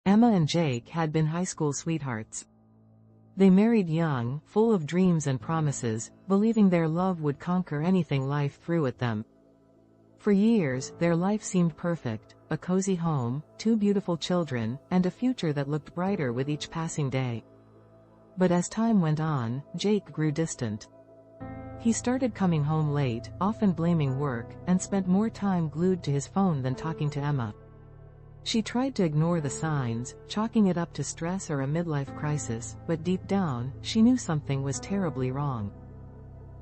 Emma and Jake had been high school sweethearts. They married young, full of dreams and promises, believing their love would conquer anything life threw at them. For years, their life seemed perfect: a cozy home, 2 beautiful children, and a future that looked brighter with each passing day. But as time went on, Jake grew distant. He started coming home late, often blaming work, and spent more time glued to his phone than talking to Emma. She tried to ignore the signs, chalking it up to stress or a midlife crisis, but deep down, she knew something was terribly wrong.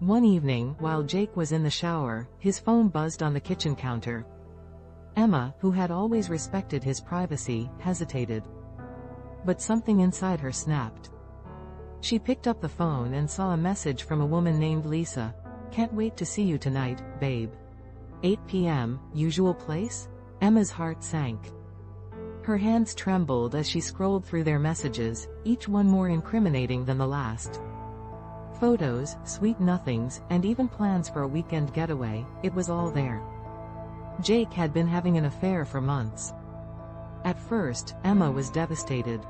One evening, while Jake was in the shower, his phone buzzed on the kitchen counter. Emma, who had always respected his privacy, hesitated. But something inside her snapped. She picked up the phone and saw a message from a woman named Lisa. "Can't wait to see you tonight, babe. 8 p.m., usual place?" Emma's heart sank. Her hands trembled as she scrolled through their messages, each one more incriminating than the last. Photos, sweet nothings, and even plans for a weekend getaway, it was all there. Jake had been having an affair for months. At first, Emma was devastated.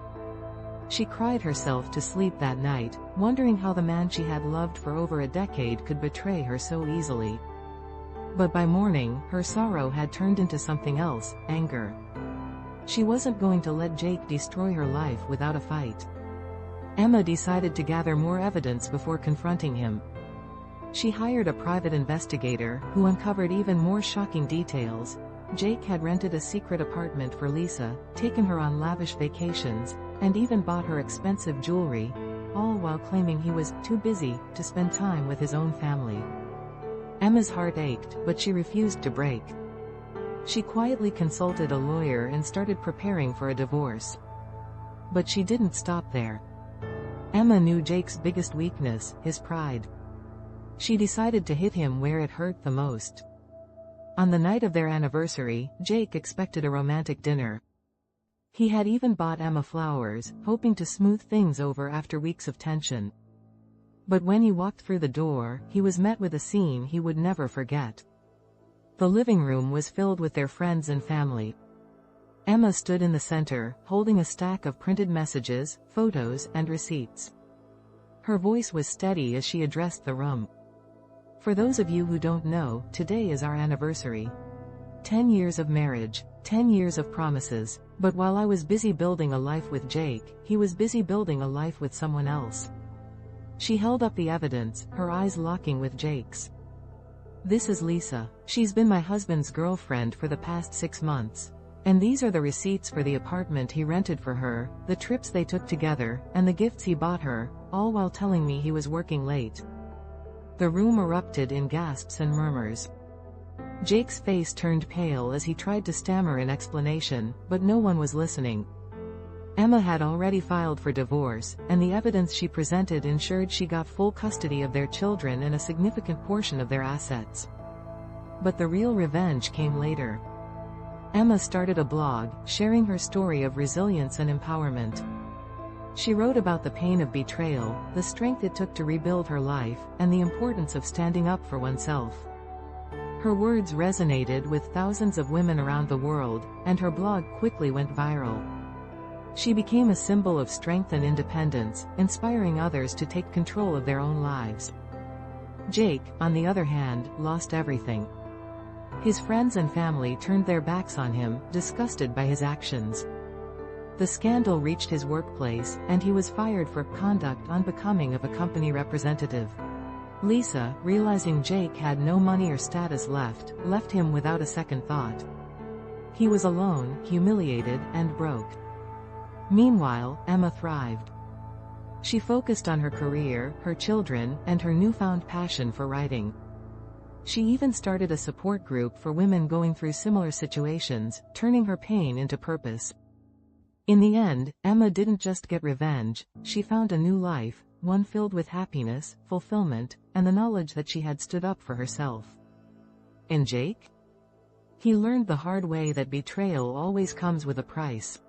She cried herself to sleep that night, wondering how the man she had loved for over a decade could betray her so easily. But by morning, her sorrow had turned into something else: anger. She wasn't going to let Jake destroy her life without a fight. Emma decided to gather more evidence before confronting him. She hired a private investigator, who uncovered even more shocking details. Jake had rented a secret apartment for Lisa, taken her on lavish vacations, and even bought her expensive jewelry, all while claiming he was too busy to spend time with his own family. Emma's heart ached, but she refused to break. She quietly consulted a lawyer and started preparing for a divorce. But she didn't stop there. Emma knew Jake's biggest weakness: his pride. She decided to hit him where it hurt the most. On the night of their anniversary, Jake expected a romantic dinner. He had even bought Emma flowers, hoping to smooth things over after weeks of tension. But when he walked through the door, he was met with a scene he would never forget. The living room was filled with their friends and family. Emma stood in the center, holding a stack of printed messages, photos, and receipts. Her voice was steady as she addressed the room. "For those of you who don't know, today is our anniversary. 10 years of marriage, 10 years of promises. But while I was busy building a life with Jake, he was busy building a life with someone else." She held up the evidence, her eyes locking with Jake's. "This is Lisa. She's been my husband's girlfriend for the past 6 months. And these are the receipts for the apartment he rented for her, the trips they took together, and the gifts he bought her, all while telling me he was working late." The room erupted in gasps and murmurs. Jake's face turned pale as he tried to stammer an explanation, but no one was listening. Emma had already filed for divorce, and the evidence she presented ensured she got full custody of their children and a significant portion of their assets. But the real revenge came later. Emma started a blog, sharing her story of resilience and empowerment. She wrote about the pain of betrayal, the strength it took to rebuild her life, and the importance of standing up for oneself. Her words resonated with thousands of women around the world, and her blog quickly went viral. She became a symbol of strength and independence, inspiring others to take control of their own lives. Jake, on the other hand, lost everything. His friends and family turned their backs on him, disgusted by his actions. The scandal reached his workplace, and he was fired for conduct unbecoming of a company representative. Lisa, realizing Jake had no money or status left him without a second thought. He was alone, humiliated, and broke. Meanwhile, Emma thrived. She focused on her career, her children, and her newfound passion for writing. She even started a support group for women going through similar situations, turning her pain into purpose. In the end, Emma didn't just get revenge, she found a new life, one filled with happiness, fulfillment, and the knowledge that she had stood up for herself. And Jake? He learned the hard way that betrayal always comes with a price.